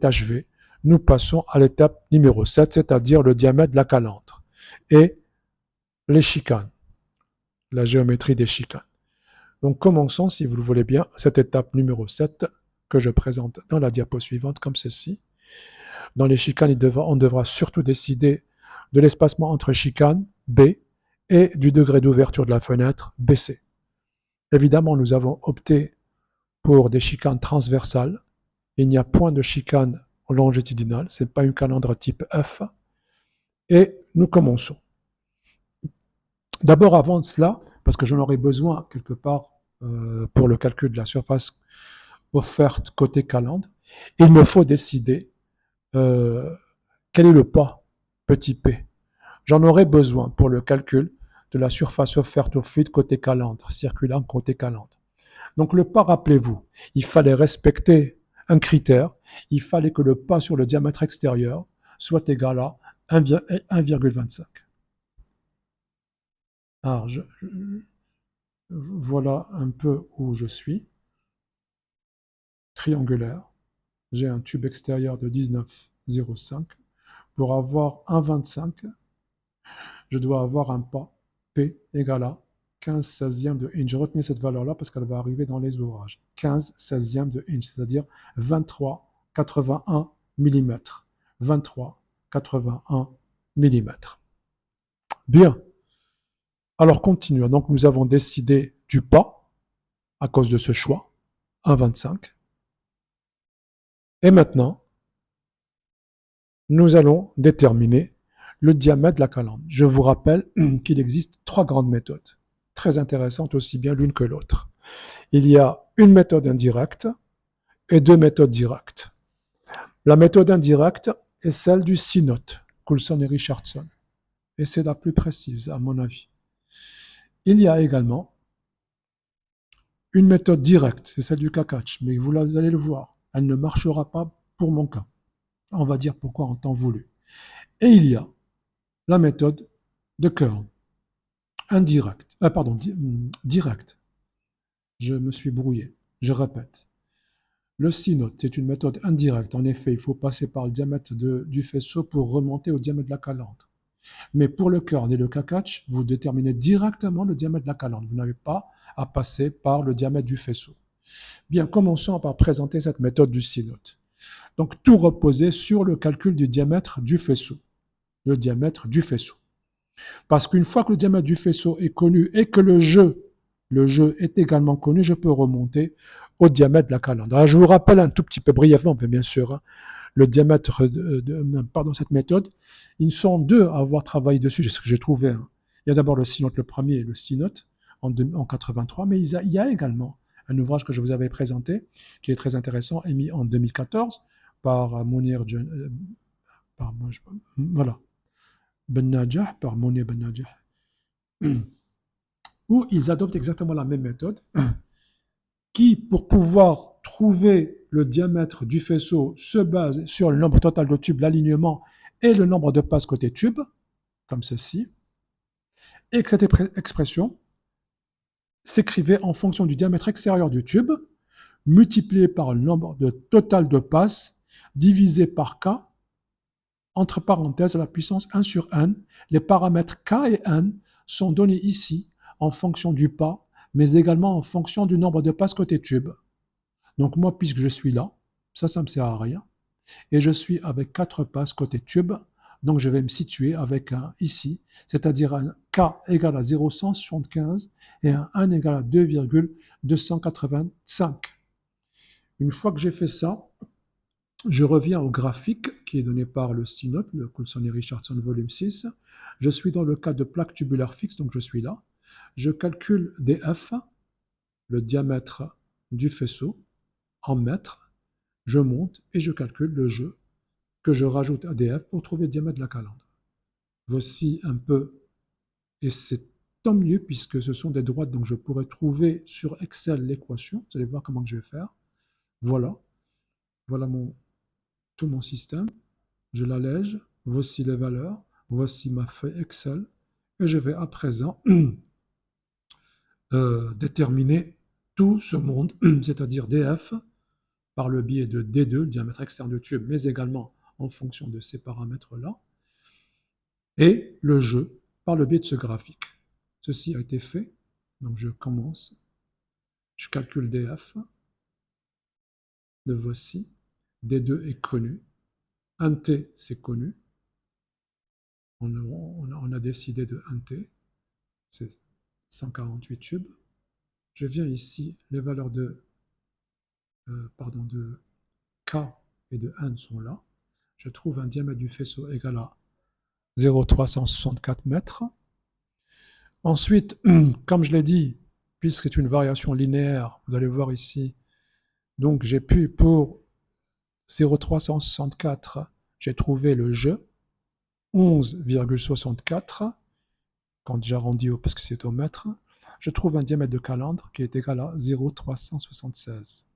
achevé, nous passons à l'étape numéro 7, c'est-à-dire le diamètre de la calandre et les chicanes, la géométrie des chicanes. Donc commençons, si vous le voulez bien, cette étape numéro 7 que je présente dans la diapo suivante comme ceci. Dans les chicanes, on devra surtout décider de l'espacement entre chicanes, B, et du degré d'ouverture de la fenêtre, BC. Évidemment, nous avons opté pour des chicanes transversales. Il n'y a point de chicane longitudinale, ce n'est pas une calandre type F. Et nous commençons. D'abord, avant cela, parce que j'en aurai besoin quelque part pour le calcul de la surface offerte côté calandre, il me faut décider quel est le pas petit p. J'en aurai besoin pour le calcul de la surface offerte au fluide côté calandre, circulant côté calandre. Donc le pas, rappelez-vous, il fallait respecter un critère, il fallait que le pas sur le diamètre extérieur soit égal à 1,25. Alors, voilà un peu où je suis. Triangulaire. J'ai un tube extérieur de 19,05. Pour avoir 1,25, je dois avoir un pas P égal à 15 16e de inch. Retenez cette valeur-là parce qu'elle va arriver dans les ouvrages. 15 16e de inch, c'est-à-dire 23,81 mm. 23,81 mm. Bien. Alors continuons. Donc nous avons décidé du pas à cause de ce choix, 1,25. Et maintenant, nous allons déterminer le diamètre de la calandre. Je vous rappelle qu'il existe 3 grandes méthodes, très intéressantes aussi bien l'une que l'autre. Il y a une méthode indirecte et 2 méthodes directes. La méthode indirecte est celle du C-note, Coulson et Richardson, et c'est la plus précise à mon avis. Il y a également une méthode directe, c'est celle du Kakach, mais vous allez le voir, elle ne marchera pas pour mon cas. On va dire pourquoi en temps voulu. Et il y a la méthode de Kern, direct. Je me suis brouillé, je répète. Le C-note, c'est une méthode indirecte. En effet, il faut passer par le diamètre du faisceau pour remonter au diamètre de la calandre. Mais pour le Kern et le Kakach, vous déterminez directement le diamètre de la calandre. Vous n'avez pas à passer par le diamètre du faisceau. Bien, commençons par présenter cette méthode du C-note. Donc, tout reposait sur le calcul du diamètre du faisceau. Le diamètre du faisceau. Parce qu'une fois que le diamètre du faisceau est connu et que le jeu est également connu, je peux remonter au diamètre de la calandre. Alors, je vous rappelle un tout petit peu brièvement, mais bien sûr, le diamètre cette méthode. Ils sont 2 à avoir travaillé dessus, c'est ce que j'ai trouvé. Il y a d'abord le C-note, le premier, et le C-note en 83, mais il y a également un ouvrage que je vous avais présenté, qui est très intéressant, émis en 2014 par Mounir voilà, Ben Najah, par Mounir Ben Najah, où ils adoptent exactement la même méthode, qui, pour pouvoir trouver le diamètre du faisceau, se base sur le nombre total de tubes, l'alignement et le nombre de passes côté tube, comme ceci, et que cette expression s'écrivait en fonction du diamètre extérieur du tube, multiplié par le nombre total de passes, divisé par K, entre parenthèses, la puissance 1 sur n. Les paramètres K et n sont donnés ici en fonction du pas, mais également en fonction du nombre de passes côté tube. Donc moi, puisque je suis là, ça ne me sert à rien, et je suis avec 4 passes côté tube, donc je vais me situer avec un ici, c'est-à-dire un K égale à 0,175 et un N égale à 2,285. Une fois que j'ai fait ça, je reviens au graphique qui est donné par le C-note, le Coulson et Richardson volume 6. Je suis dans le cas de plaque tubulaire fixe, donc je suis là. Je calcule dF, le diamètre du faisceau, en mètres. Je monte et je calcule le jeu que je rajoute à dF pour trouver le diamètre de la calandre. Voici un peu, et c'est tant mieux puisque ce sont des droites, donc je pourrais trouver sur Excel l'équation. Vous allez voir comment je vais faire. Voilà, voilà tout mon système. Je l'allège, voici les valeurs, voici ma feuille Excel, et je vais à présent déterminer tout ce monde, c'est-à-dire dF, par le biais de D2, le diamètre externe du tube, mais également en fonction de ces paramètres-là, et le jeu par le biais de ce graphique. Ceci a été fait, donc je commence, je calcule DF, le voici, D2 est connu, 1T c'est connu, on a décidé de 1T, c'est 148 tubes. Je viens ici, les valeurs de K et de N sont là. Je trouve un diamètre du faisceau égal à 0,364 mètres. Ensuite, comme je l'ai dit, puisque c'est une variation linéaire, vous allez voir ici, donc j'ai pu, pour 0,364, j'ai trouvé le jeu, 11,64, quand j'arrondis parce que c'est au mètre, je trouve un diamètre de calandre qui est égal à 0,376.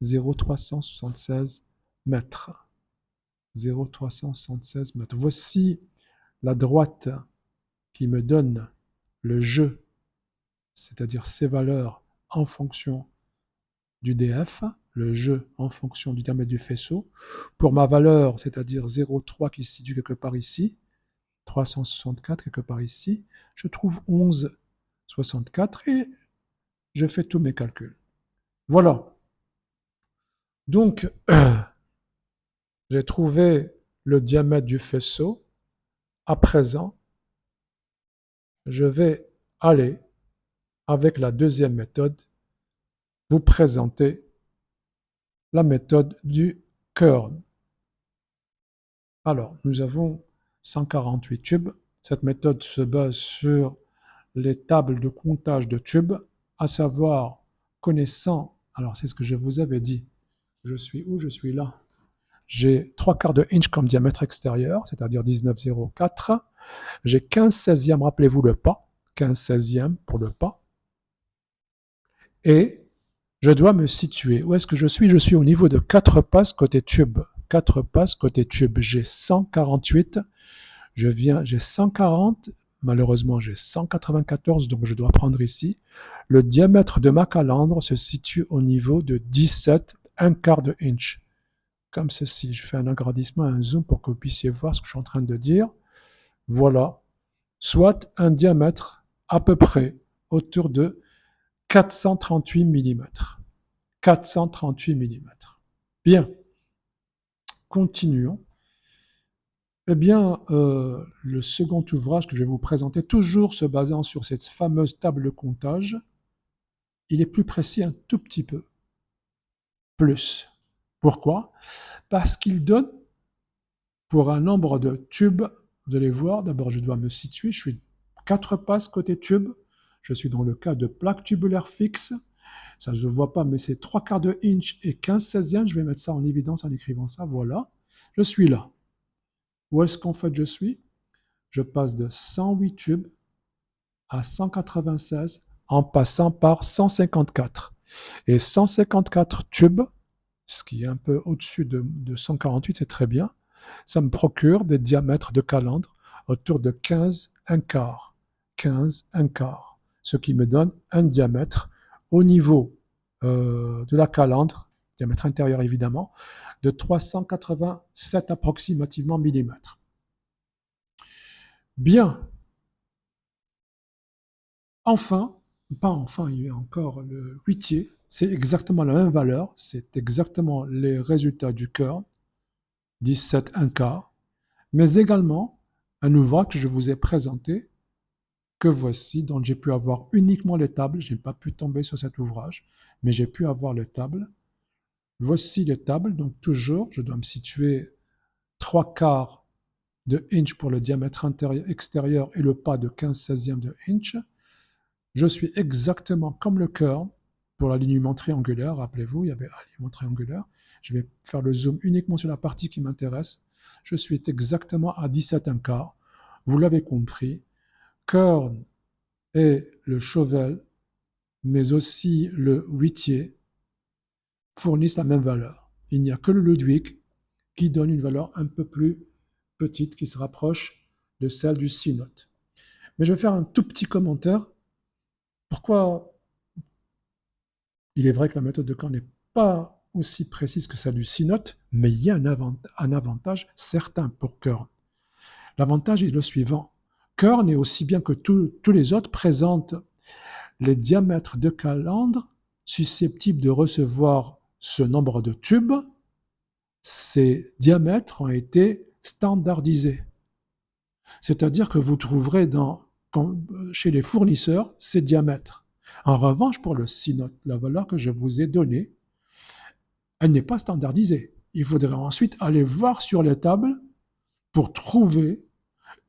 0,376 mètres. 0,376 mètres. Voici la droite qui me donne le jeu, c'est-à-dire ces valeurs en fonction du DF, le jeu en fonction du diamètre du faisceau. Pour ma valeur, c'est-à-dire 0,3 qui se situe quelque part ici, 364 quelque part ici, je trouve 11,64 et je fais tous mes calculs. Voilà. Donc, j'ai trouvé le diamètre du faisceau. À présent, je vais aller, avec la deuxième méthode, vous présenter la méthode du Kern. Alors, nous avons 148 tubes. Cette méthode se base sur les tables de comptage de tubes, à savoir, connaissant, alors c'est ce que je vous avais dit, je suis où? Je suis là. J'ai 3/4 de inch comme diamètre extérieur, c'est-à-dire 19,04. J'ai 15/16e, rappelez-vous le pas, 15/16e pour le pas. Et je dois me situer. Où est-ce que je suis? Je suis au niveau de 4 passes côté tube. 4 passes côté tube. J'ai 148. J'ai 140. Malheureusement, j'ai 194, donc je dois prendre ici. Le diamètre de ma calandre se situe au niveau de 17, 1/4 de inch. Comme ceci. Je fais un agrandissement, un zoom pour que vous puissiez voir ce que je suis en train de dire. Voilà. Soit un diamètre à peu près autour de 438 mm. 438 mm. Bien. Continuons. Eh bien, le second ouvrage que je vais vous présenter, toujours se basant sur cette fameuse table de comptage, il est plus précis un tout petit peu. Plus. Pourquoi? Parce qu'il donne, pour un nombre de tubes, vous allez voir, d'abord je dois me situer, je suis 4 passes côté tube, je suis dans le cas de plaque tubulaire fixe, ça ne se voit pas, mais c'est 3/4 de inch et 15/16e, je vais mettre ça en évidence en écrivant ça, voilà, je suis là. Où est-ce qu'en fait je suis? Je passe de 108 tubes à 196 en passant par 154. Et 154 tubes, ce qui est un peu au-dessus de 148, c'est très bien, ça me procure des diamètres de calandre autour de 15 1/4. 15 1/4. Ce qui me donne un diamètre au niveau de la calandre, diamètre intérieur évidemment, de 387 approximativement millimètres. Bien. Enfin, pas enfin, il y a encore le huitier, c'est exactement la même valeur, c'est exactement les résultats du Kern, 17 1/4, mais également un ouvrage que je vous ai présenté, que voici, dont j'ai pu avoir uniquement les tables, je n'ai pas pu tomber sur cet ouvrage, mais j'ai pu avoir les tables. Voici les tables, donc toujours, je dois me situer 3/4 de inch pour le diamètre extérieur et le pas de 15/16e de inch. Je suis exactement comme le Kern pour l'alignement triangulaire. Rappelez-vous, il y avait l'alignement triangulaire. Je vais faire le zoom uniquement sur la partie qui m'intéresse. Je suis exactement à 17 1/4. Vous l'avez compris. Kern et le Chauvel, mais aussi le Whittier, fournissent la même valeur. Il n'y a que le Ludwig qui donne une valeur un peu plus petite, qui se rapproche de celle du C-note. Mais je vais faire un tout petit commentaire. Pourquoi il est vrai que la méthode de Kern n'est pas aussi précise que celle du SINOT, mais il y a un avantage certain pour Kern. L'avantage est le suivant. Kern est aussi bien que tous les autres présente les diamètres de calandre susceptibles de recevoir ce nombre de tubes. Ces diamètres ont été standardisés. C'est-à-dire que vous trouverez chez les fournisseurs ces diamètres. En revanche, pour le SINOT, la valeur que je vous ai donnée, elle n'est pas standardisée. Il faudrait ensuite aller voir sur les tables pour trouver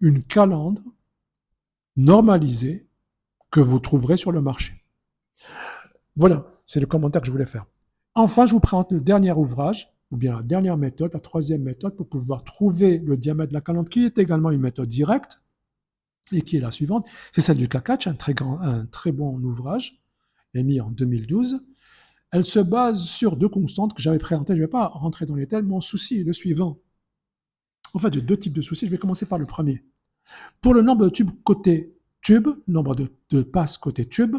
une calandre normalisée que vous trouverez sur le marché. Voilà, c'est le commentaire que je voulais faire. Enfin, je vous présente le dernier ouvrage, ou bien la dernière méthode, la troisième méthode, pour pouvoir trouver le diamètre de la calandre, qui est également une méthode directe, et qui est la suivante. C'est celle du Kakach, un très bon ouvrage, émis en 2012. Elle se base sur deux constantes que j'avais présentées. Je ne vais pas rentrer dans les détails. Mon souci est le suivant. En fait, j'ai deux types de soucis. Je vais commencer par le premier. Pour le nombre de tubes côté tube, nombre de passes côté tube,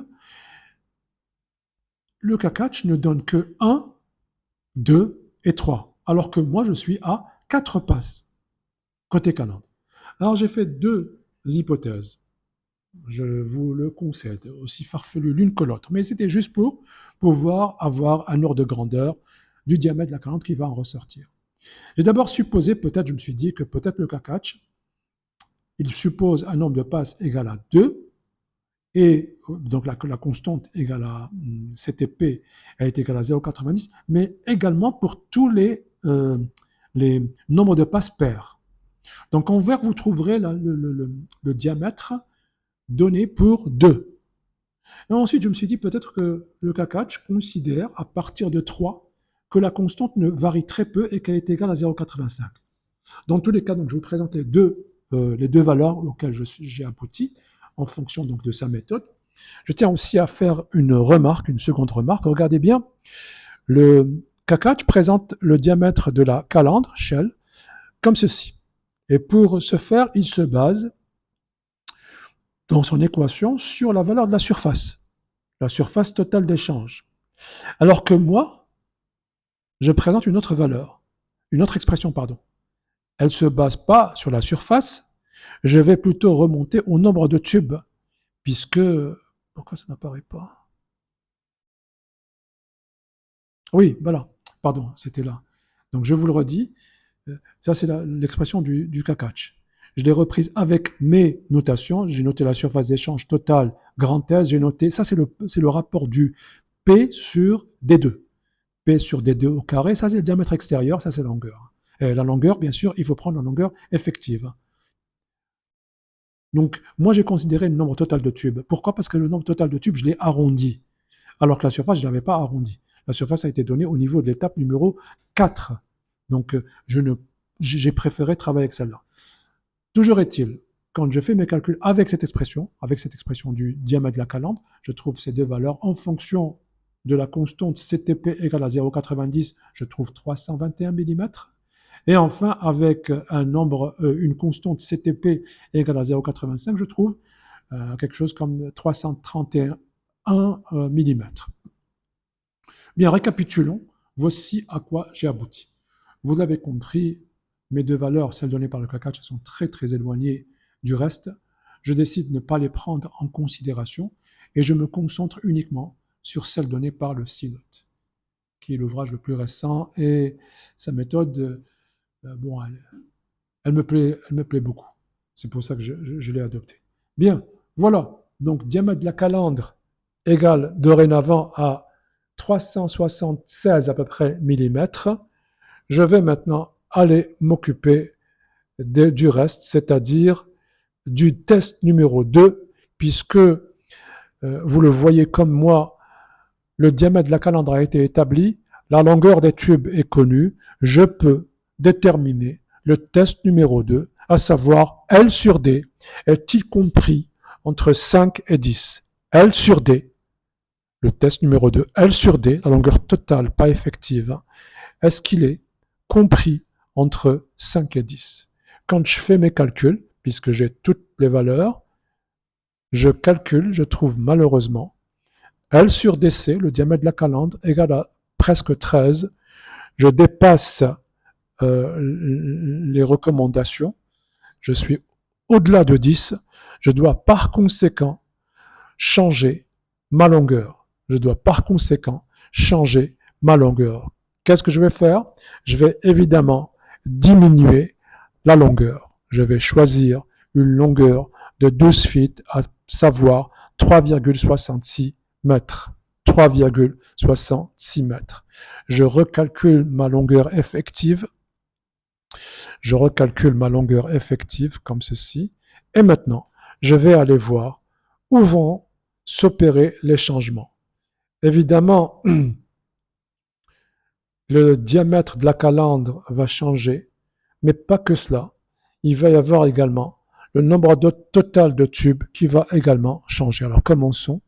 le Kakach ne donne que 1, 2 et 3. Alors que moi, je suis à 4 passes côté calandre. Alors, j'ai fait deux hypothèses. Je vous le concède, aussi farfelu l'une que l'autre. Mais c'était juste pour pouvoir avoir un ordre de grandeur du diamètre de la calandre qui va en ressortir. J'ai d'abord supposé, peut-être, je me suis dit que peut-être le Kakach, il suppose un nombre de passes égal à 2, et donc la constante égale à CTP, elle est égale à 0,90, mais également pour tous les nombres de passes pairs. Donc en vert, vous trouverez le diamètre donné pour 2. Et ensuite, je me suis dit peut-être que le Kakach considère, à partir de 3, que la constante ne varie très peu et qu'elle est égale à 0,85. Dans tous les cas, donc, je vous présente les deux valeurs auxquelles j'ai abouti en fonction donc, de sa méthode. Je tiens aussi à faire une seconde remarque. Regardez bien, le Kakach présente le diamètre de la calandre, shell, comme ceci. Et pour ce faire, il se base dans son équation sur la valeur de la surface totale d'échange. Alors que moi, je présente une autre expression, pardon. Elle ne se base pas sur la surface, je vais plutôt remonter au nombre de tubes, puisque... Pourquoi ça n'apparaît pas? Oui, voilà, pardon, c'était là. Donc je vous le redis, ça c'est l'expression du Kakach. Je l'ai reprise avec mes notations, j'ai noté la surface d'échange totale, grand S, j'ai noté, ça c'est le rapport du P sur D2. P sur D2 au carré, ça c'est le diamètre extérieur, ça c'est la longueur. Et la longueur, bien sûr, il faut prendre la longueur effective. Donc, moi j'ai considéré le nombre total de tubes. Pourquoi? Parce que le nombre total de tubes, je l'ai arrondi. Alors que la surface, je ne l'avais pas arrondi. La surface a été donnée au niveau de l'étape numéro 4. Donc, j'ai préféré travailler avec celle-là. Toujours est-il, quand je fais mes calculs avec cette expression du diamètre de la calandre, je trouve ces deux valeurs en fonction de la constante CTP égale à 0,90, je trouve 321 mm. Et enfin, avec une constante CTP égale à 0,85, je trouve quelque chose comme 331 mm. Bien, récapitulons. Voici à quoi j'ai abouti. Vous l'avez compris, mes deux valeurs, celles données par le Kakach, sont très très éloignées du reste. Je décide de ne pas les prendre en considération et je me concentre uniquement sur celles données par le SINOT, qui est l'ouvrage le plus récent, et sa méthode, bon, elle me plaît beaucoup. C'est pour ça que je l'ai adoptée. Bien, voilà. Donc, diamètre de la calandre égale dorénavant à 376 à peu près millimètres. Je vais maintenant aller m'occuper du reste, c'est-à-dire du test numéro 2, puisque vous le voyez comme moi, le diamètre de la calandre a été établi, la longueur des tubes est connue, je peux déterminer le test numéro 2, à savoir L sur D, est-il compris entre 5 et 10? L sur D, le test numéro 2, L sur D, la longueur totale, pas effective, est-ce qu'il est compris entre 5 et 10? Quand je fais mes calculs, puisque j'ai toutes les valeurs, je calcule, je trouve malheureusement L sur DC, le diamètre de la calandre, égale à presque 13, je dépasse les recommandations, je suis au-delà de 10, je dois par conséquent changer ma longueur. Je dois par conséquent changer ma longueur. Qu'est-ce que je vais faire? Je vais évidemment diminuer la longueur. Je vais choisir une longueur de 12 feet, à savoir 3,66 mètres. 3,66 mètres. Je recalcule ma longueur effective. Je recalcule ma longueur effective comme ceci. Et maintenant, je vais aller voir où vont s'opérer les changements. Évidemment, le diamètre de la calandre va changer, mais pas que cela. Il va y avoir également le nombre total de tubes qui va également changer. Alors commençons.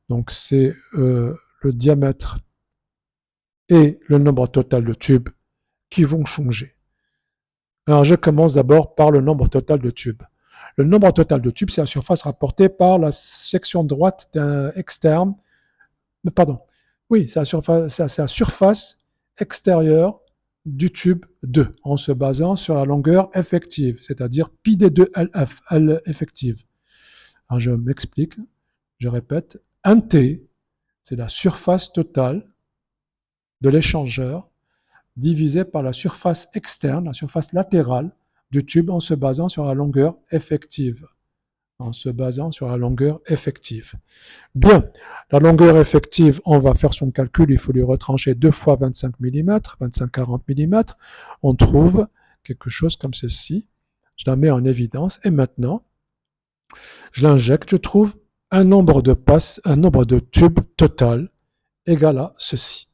Donc c'est le diamètre et le nombre total de tubes qui vont changer. Alors je commence d'abord par le nombre total de tubes. Le nombre total de tubes, c'est la surface rapportée par la section droite d'un externe. Pardon. Oui, c'est la surface extérieure du tube 2, en se basant sur la longueur effective, c'est-à-dire pi des 2 LF, L effective. Alors je m'explique, je répète, 1T, c'est la surface totale de l'échangeur divisé par la surface externe, la surface latérale du tube en se basant sur la longueur effective. En se basant sur la longueur effective. Bien, la longueur effective, on va faire son calcul, il faut lui retrancher 2 fois 25 mm, 25-40 mm. On trouve quelque chose comme ceci. Je la mets en évidence et maintenant, je l'injecte, je trouve un nombre de passes, un nombre de tubes total égal à ceci.